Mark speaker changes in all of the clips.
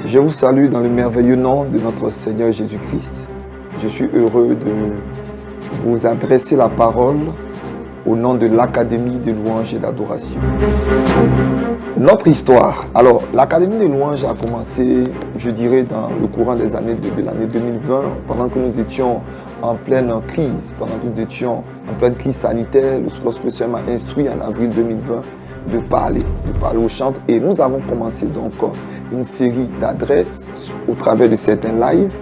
Speaker 1: Je vous salue dans le merveilleux nom de notre Seigneur Jésus-Christ. Je suis heureux de vous adresser la parole au nom de l'Académie de louanges et d'adoration. Notre histoire. Alors, l'Académie de louanges a commencé, je dirais, dans le courant des années de l'année 2020, pendant que nous étions en pleine crise, pendant que nous étions en pleine crise sanitaire, lorsque le Seigneur m'a instruit en avril 2020 de parler aux chantres. Et nous avons commencé donc une série d'adresses au travers de certains lives.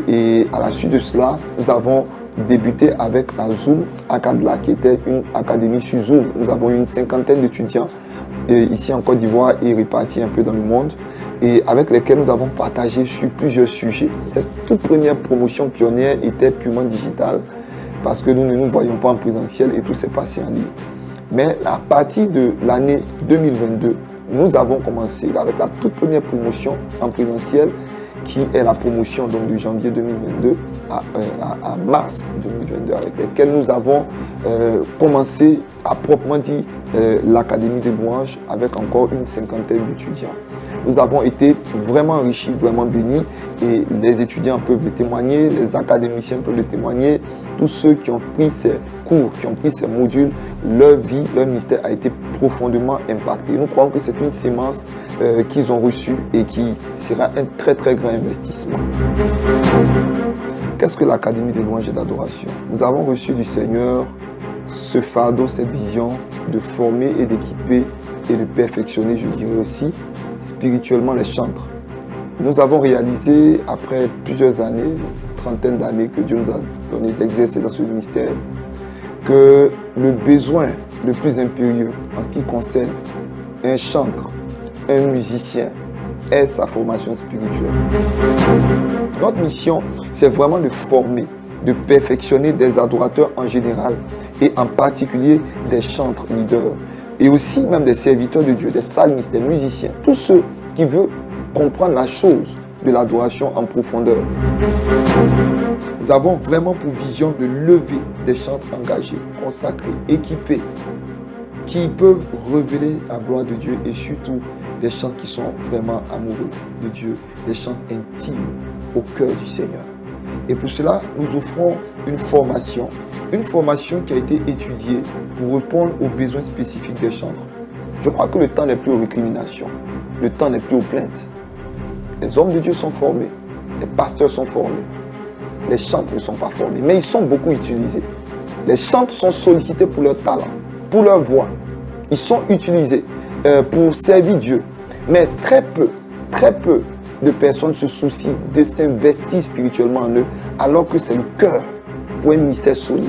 Speaker 1: Et à la suite de cela, nous avons débuté avec la Zoom Acadla, qui était une académie sur Zoom. Nous avons eu une cinquantaine d'étudiants ici en Côte d'Ivoire et répartis un peu dans le monde, et avec lesquels nous avons partagé sur plusieurs sujets. Cette toute première promotion pionnière était purement digitale parce que nous ne nous voyons pas en présentiel et tout s'est passé en ligne. Mais à partir de l'année 2022, nous avons commencé avec la toute première promotion en présentiel, qui est la promotion donc de janvier 2022 à mars 2022, avec laquelle nous avons commencé à proprement dit l'Académie de louanges avec encore une cinquantaine d'étudiants. Nous avons été vraiment enrichis, vraiment bénis, et les étudiants peuvent le témoigner, les académiciens peuvent le témoigner, tous ceux qui ont pris ces cours, qui ont pris ces modules, leur vie, leur ministère a été profondément impacté. Nous croyons que c'est une sémence qu'ils ont reçue et qui sera un très très grand investissement. Qu'est-ce que l'Académie de louanges et d'adoration? Nous avons reçu du Seigneur ce fardeau, cette vision de former et d'équiper et de perfectionner, je dirais aussi, spirituellement les chantres. Nous avons réalisé, après plusieurs années, une trentaine d'années que Dieu nous a donné d'exercer dans ce ministère, que le besoin le plus impérieux en ce qui concerne un chantre, un musicien, est sa formation spirituelle. Notre mission, c'est vraiment de former, de perfectionner des adorateurs en général et en particulier des chantres leaders et aussi même des serviteurs de Dieu, des psalmistes, des musiciens, tous ceux qui veulent comprendre la chose de l'adoration en profondeur. Nous avons vraiment pour vision de lever des chantres engagés, consacrés, équipés, qui peuvent révéler la gloire de Dieu et surtout des chants qui sont vraiment amoureux de Dieu, des chants intimes au cœur du Seigneur. Et pour cela, nous offrons une formation qui a été étudiée pour répondre aux besoins spécifiques des chantres. Je crois que le temps n'est plus aux récriminations, le temps n'est plus aux plaintes. Les hommes de Dieu sont formés, les pasteurs sont formés, les chantres ne sont pas formés, mais ils sont beaucoup utilisés. Les chantres sont sollicités pour leur talent, pour leur voix. Ils sont utilisés pour servir Dieu. Mais très peu de personnes se soucient de s'investir spirituellement en eux, alors que c'est le cœur pour un ministère solide,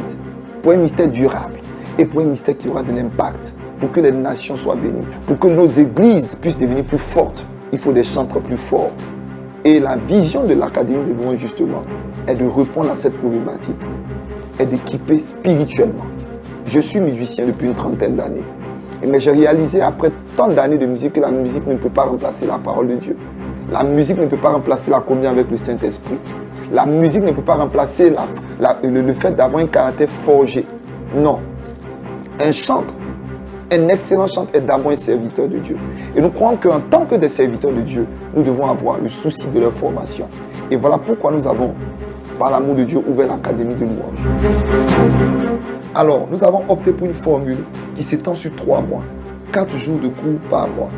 Speaker 1: pour un ministère durable et pour un ministère qui aura de l'impact, pour que les nations soient bénies, pour que nos églises puissent devenir plus fortes. Il faut des chantres plus forts. Et la vision de l'Académie de louanges, justement, est de répondre à cette problématique, est d'équiper spirituellement. Je suis musicien depuis une trentaine d'années. Mais j'ai réalisé après tant d'années de musique que la musique ne peut pas remplacer la parole de Dieu. La musique ne peut pas remplacer la communion avec le Saint-Esprit. La musique ne peut pas remplacer le fait d'avoir un caractère forgé. Non. Un chantre, un excellent chantre est d'abord un serviteur de Dieu. Et nous croyons qu'en tant que des serviteurs de Dieu, nous devons avoir le souci de leur formation. Et voilà pourquoi nous avons, par l'amour de Dieu, ouvert l'Académie de louanges. Alors, nous avons opté pour une formule qui s'étend sur 3 mois, 4 jours de cours par mois.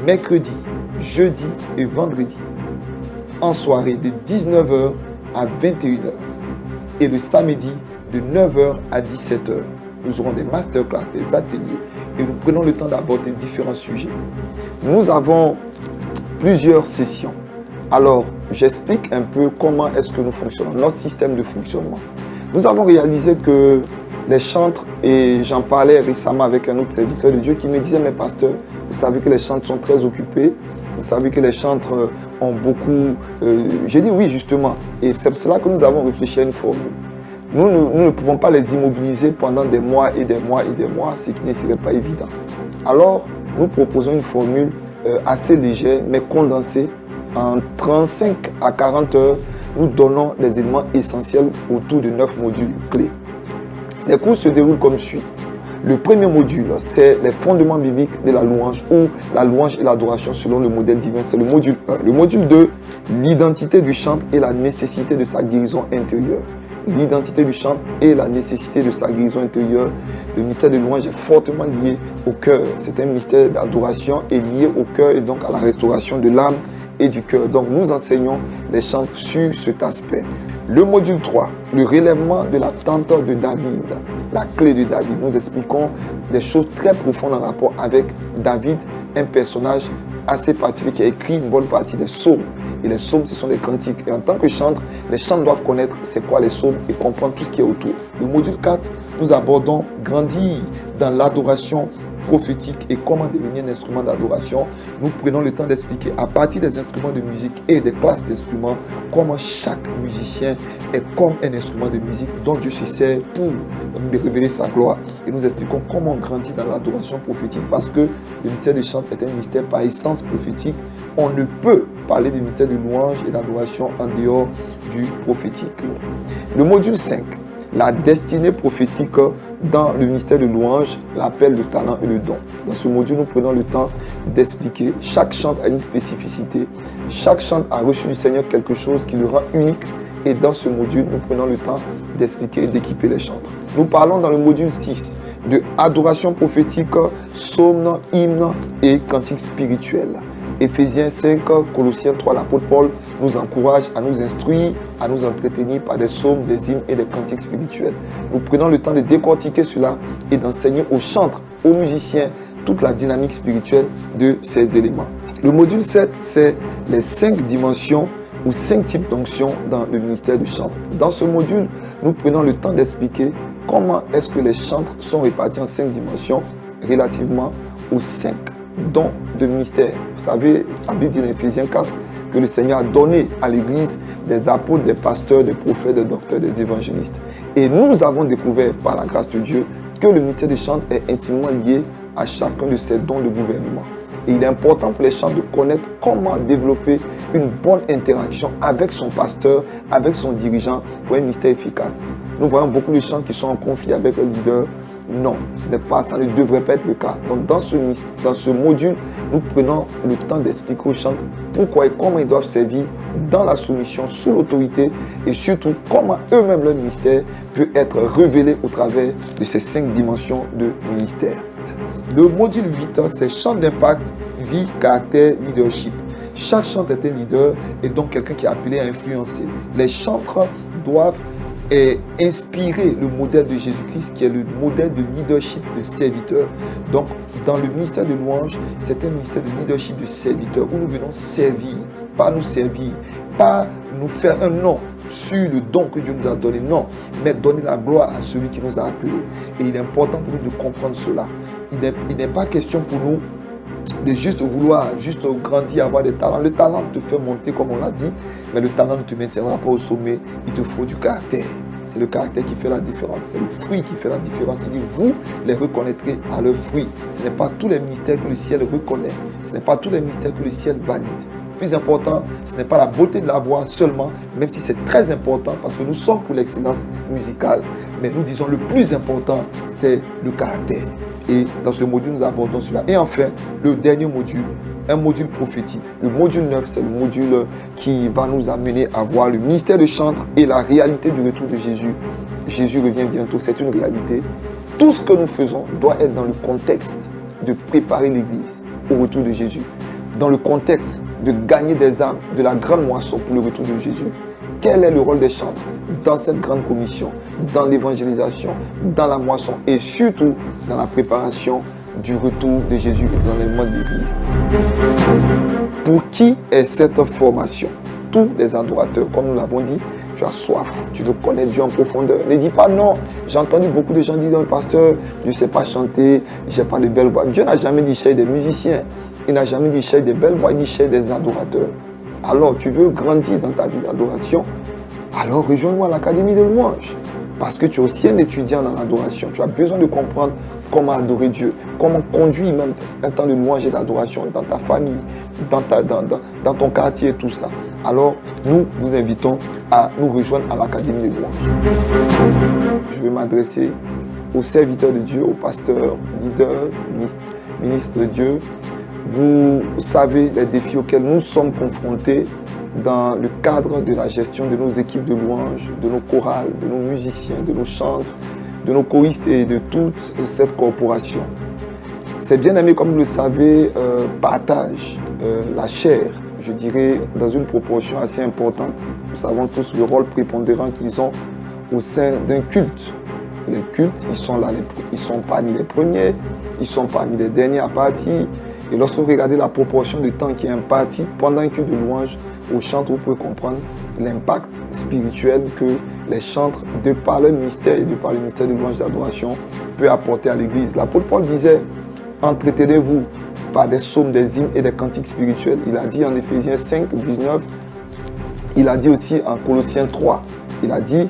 Speaker 1: Mercredi, jeudi et vendredi, en soirée de 19h à 21h. Et le samedi, de 9h à 17h. Nous aurons des masterclass, des ateliers et nous prenons le temps d'aborder différents sujets. Nous avons plusieurs sessions. Alors, j'explique un peu comment est-ce que nous fonctionnons, notre système de fonctionnement. Nous avons réalisé que les chantres, et j'en parlais récemment avec un autre serviteur de Dieu qui me disait, mais pasteur, vous savez que les chantres sont très occupés, vous savez que les chantres ont beaucoup... J'ai dit oui, justement, et c'est pour cela que nous avons réfléchi à une formule. Nous ne pouvons pas les immobiliser pendant des mois et des mois et des mois, ce qui ne serait pas évident. Alors, nous proposons une formule assez légère, mais condensée. En 35 à 40 heures, nous donnons des éléments essentiels autour de 9 modules clés. Les cours se déroulent comme suit. Le premier module, c'est les fondements bibliques de la louange ou la louange et l'adoration selon le modèle divin. C'est le module 1. Le module 2, l'identité du chantre et la nécessité de sa guérison intérieure. L'identité du chantre et la nécessité de sa guérison intérieure. Le ministère de louange est fortement lié au cœur. C'est un ministère d'adoration et lié au cœur et donc à la restauration de l'âme et du cœur. Donc nous enseignons les chantres sur cet aspect. Le module 3, le relèvement de la tente de David, la clé de David. Nous expliquons des choses très profondes en rapport avec David, un personnage assez particulier qui a écrit une bonne partie des psaumes. Et les psaumes, ce sont des cantiques. Et en tant que chantre, les chantres doivent connaître c'est quoi les psaumes et comprendre tout ce qui est autour. Le module 4, nous abordons grandir dans l'adoration prophétique et comment devenir un instrument d'adoration. Nous prenons le temps d'expliquer à partir des instruments de musique et des classes d'instruments comment chaque musicien est comme un instrument de musique dont Dieu se sert pour révéler sa gloire. Et nous expliquons comment on grandit dans l'adoration prophétique parce que le ministère de chant est un ministère par essence prophétique. On ne peut parler du ministère de louange et d'adoration en dehors du prophétique. Le module 5. La destinée prophétique dans le ministère de louange, l'appel, le talent et le don. Dans ce module, nous prenons le temps d'expliquer. Chaque chant a une spécificité. Chaque chant a reçu du Seigneur quelque chose qui le rend unique. Et dans ce module, nous prenons le temps d'expliquer et d'équiper les chantres. Nous parlons dans le module 6 de adoration prophétique, psaumes, hymnes et cantiques spirituels. Éphésiens 5, Colossiens 3, l'apôtre Paul nous encourage à nous instruire, à nous entretenir par des psaumes, des hymnes et des cantiques spirituels. Nous prenons le temps de décortiquer cela et d'enseigner aux chantres, aux musiciens, toute la dynamique spirituelle de ces éléments. Le module 7, c'est les 5 dimensions ou 5 types d'onction dans le ministère du chantre. Dans ce module, nous prenons le temps d'expliquer comment est-ce que les chantres sont répartis en 5 dimensions relativement aux 5 dons de ministère. Vous savez, la Bible dit dans Éphésiens 4 que le Seigneur a donné à l'Église des apôtres, des pasteurs, des prophètes, des docteurs, des évangélistes. Et nous avons découvert par la grâce de Dieu que le ministère des chantres est intimement lié à chacun de ces dons de gouvernement. Et il est important pour les chantres de connaître comment développer une bonne interaction avec son pasteur, avec son dirigeant pour un ministère efficace. Nous voyons beaucoup de chantres qui sont en conflit avec le leader. Non, ce n'est pas, ça ne devrait pas être le cas. Donc dans ce module, nous prenons le temps d'expliquer aux chantres pourquoi et comment ils doivent servir dans la soumission, sous l'autorité et surtout comment eux-mêmes leur ministère peut être révélé au travers de ces 5 dimensions de ministère. Le module 8, c'est chant d'impact, vie, caractère, leadership. Chaque chantre est un leader et donc quelqu'un qui est appelé à influencer. Les chantres doivent inspirer le modèle de Jésus-Christ qui est le modèle de leadership de serviteur. Donc dans le ministère de louange, c'est un ministère de leadership de serviteur où nous venons servir, pas nous servir, pas nous faire un nom sur le don que Dieu nous a donné, non, mais donner la gloire à celui qui nous a appelés. Et il est important pour nous de comprendre cela. Il n'est pas question pour nous de juste vouloir grandir, avoir des talents. Le talent te fait monter comme on l'a dit, mais le talent ne te maintiendra pas au sommet. Il te faut du caractère. C'est le caractère qui fait la différence. C'est le fruit qui fait la différence. Il dit, vous les reconnaîtrez à leurs fruits. Ce n'est pas tous les ministères que le ciel reconnaît. Ce n'est pas tous les ministères que le ciel valide. Le plus important, ce n'est pas la beauté de la voix seulement, même si c'est très important parce que nous sommes pour l'excellence musicale. Mais nous disons le plus important, c'est le caractère. Et dans ce module, nous abordons cela. Et enfin, le dernier module, un module prophétique. Le module 9, c'est le module qui va nous amener à voir le ministère de chantre et la réalité du retour de Jésus. Jésus revient bientôt, c'est une réalité. Tout ce que nous faisons doit être dans le contexte de préparer l'Église au retour de Jésus. Dans le contexte de gagner des âmes, de la grande moisson pour le retour de Jésus. Quel est le rôle des chantres dans cette grande commission, dans l'évangélisation, dans la moisson et surtout dans la préparation du retour de Jésus et dans l'enlèvement de l'Église. Pour qui est cette formation? Tous les adorateurs, comme nous l'avons dit, tu as soif, tu veux connaître Dieu en profondeur. Ne dis pas non. J'ai entendu beaucoup de gens dire, pasteur, je ne sais pas chanter, je n'ai pas de belles voix. Dieu n'a jamais dit cherche des musiciens. Il n'a jamais dit cherche des belles voix, il dit cherche des adorateurs. Alors, tu veux grandir dans ta vie d'adoration? Alors, rejoins-moi à l'Académie de louange. Parce que tu es aussi un étudiant dans l'adoration. Tu as besoin de comprendre comment adorer Dieu, comment conduire même un temps de louange et d'adoration dans ta famille, dans ton quartier et tout ça. Alors, nous vous invitons à nous rejoindre à l'Académie de louange. Je vais m'adresser aux serviteurs de Dieu, aux pasteurs, leaders, ministres de Dieu. Vous savez les défis auxquels nous sommes confrontés dans le cadre de la gestion de nos équipes de louanges, de nos chorales, de nos musiciens, de nos chantres, de nos choristes et de toute cette corporation. Ces bien-aimés, comme vous le savez, partagent la chair, je dirais, dans une proportion assez importante. Nous savons tous le rôle prépondérant qu'ils ont au sein d'un culte. Les cultes, ils sont là, ils sont parmi les premiers, ils sont parmi les derniers à partir. Et lorsque vous regardez la proportion de temps qui est imparti pendant un culte de louange aux chantres, vous pouvez comprendre l'impact spirituel que les chantres, de par leur ministère et de par le ministère de louange d'adoration, peut apporter à l'Église. L'apôtre Paul disait, entretenez-vous par des psaumes, des hymnes et des cantiques spirituels. Il a dit en Éphésiens 5, 19, il a dit aussi en Colossiens 3, il a dit,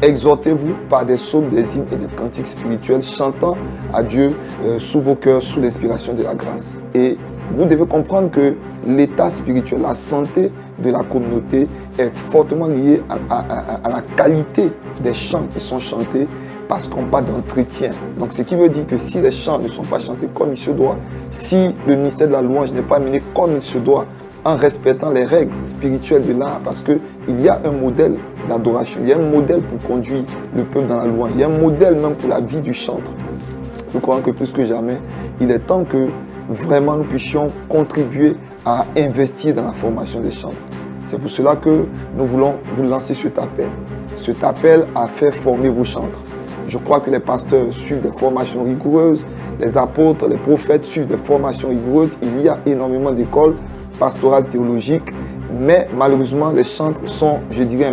Speaker 1: exhortez-vous par des psaumes, des hymnes et des cantiques spirituels, chantant à Dieu sous vos cœurs, sous l'inspiration de la grâce. Et vous devez comprendre que l'état spirituel, la santé de la communauté est fortement liée à la qualité des chants qui sont chantés, parce qu'on parle d'entretien. Donc ce qui veut dire que si les chants ne sont pas chantés comme il se doit, si le ministère de la louange n'est pas mené comme il se doit, en respectant les règles spirituelles de l'art, parce qu'il y a un modèle d'adoration, il y a un modèle pour conduire le peuple dans la louange, il y a un modèle même pour la vie du chantre. Nous croyons que plus que jamais, il est temps que vraiment nous puissions contribuer à investir dans la formation des chantres. C'est pour cela que nous voulons vous lancer cet appel à faire former vos chantres. Je crois que les pasteurs suivent des formations rigoureuses, les apôtres, les prophètes suivent des formations rigoureuses. Il y a énormément d'écoles pastorales théologiques, mais malheureusement les chantres sont, je dirais,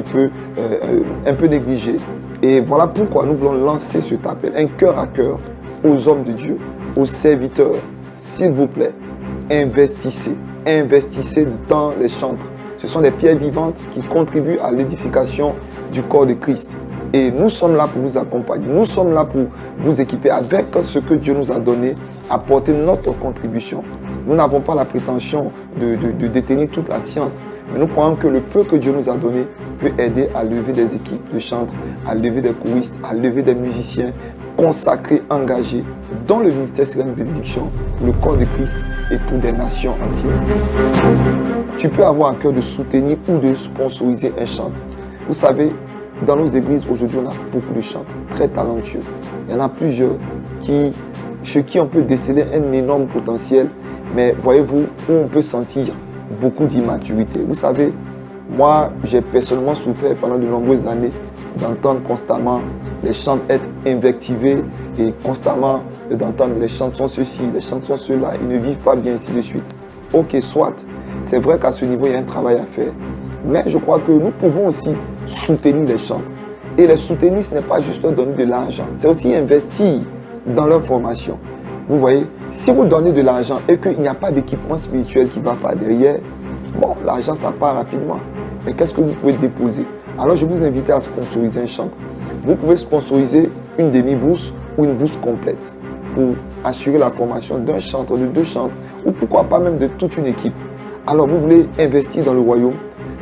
Speaker 1: un peu négligés. Et voilà pourquoi nous voulons lancer cet appel, un cœur à cœur, aux hommes de Dieu, aux serviteurs. S'il vous plaît, investissez dans les chantres. Ce sont des pierres vivantes qui contribuent à l'édification du corps de Christ. Et nous sommes là pour vous accompagner. Nous sommes là pour vous équiper avec ce que Dieu nous a donné, apporter notre contribution. Nous n'avons pas la prétention de détenir toute la science. Mais nous croyons que le peu que Dieu nous a donné peut aider à lever des équipes de chantres, à lever des choristes, à lever des musiciens consacrés, engagés dans le ministère sera une bénédiction pour le corps de Christ et pour des nations entières. Tu peux avoir à cœur de soutenir ou de sponsoriser un chantre. Vous savez, dans nos églises, aujourd'hui, on a beaucoup de chantres très talentueux. Il y en a plusieurs chez qui on peut déceler un énorme potentiel, mais voyez-vous, où on peut sentir beaucoup d'immaturité. Vous savez, moi, j'ai personnellement souffert pendant de nombreuses années d'entendre constamment les chantres être invectivés et constamment d'entendre les chantres sont ceci, les chantres sont cela, ils ne vivent pas bien, ainsi de suite. Ok, soit, c'est vrai qu'à ce niveau, il y a un travail à faire, mais je crois que nous pouvons aussi soutenir les chantres. Et les soutenir, ce n'est pas juste leur donner de l'argent, c'est aussi investir dans leur formation. Vous voyez, si vous donnez de l'argent et qu'il n'y a pas d'équipement spirituel qui va pas derrière, bon, l'argent, ça part rapidement. Mais qu'est-ce que vous pouvez déposer? Alors, je vous invite à sponsoriser un chantre. Vous pouvez sponsoriser une demi-bourse ou une bourse complète pour assurer la formation d'un chantre, de 2 chantres, ou pourquoi pas même de toute une équipe. Alors, vous voulez investir dans le royaume?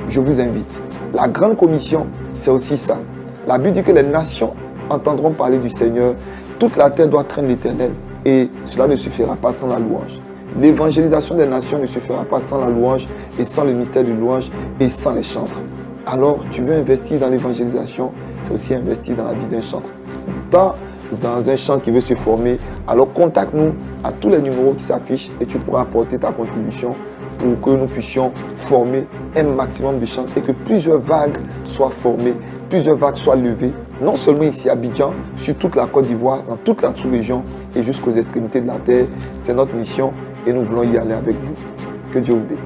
Speaker 1: Je vous invite. La grande commission, c'est aussi ça. La Bible dit que les nations entendront parler du Seigneur. Toute la terre doit craindre l'Éternel. Et cela ne suffira pas sans la louange. L'évangélisation des nations ne suffira pas sans la louange et sans le ministère de louange et sans les chantres. Alors, tu veux investir dans l'évangélisation, c'est aussi investir dans la vie d'un chantre. Dans un chantre qui veut se former, alors contacte-nous à tous les numéros qui s'affichent et tu pourras apporter ta contribution pour que nous puissions former un maximum de chantres et que plusieurs vagues soient formées, plusieurs vagues soient levées, non seulement ici à Abidjan, sur toute la Côte d'Ivoire, dans toute la sous-région et jusqu'aux extrémités de la terre. C'est notre mission et nous voulons y aller avec vous. Que Dieu vous bénisse.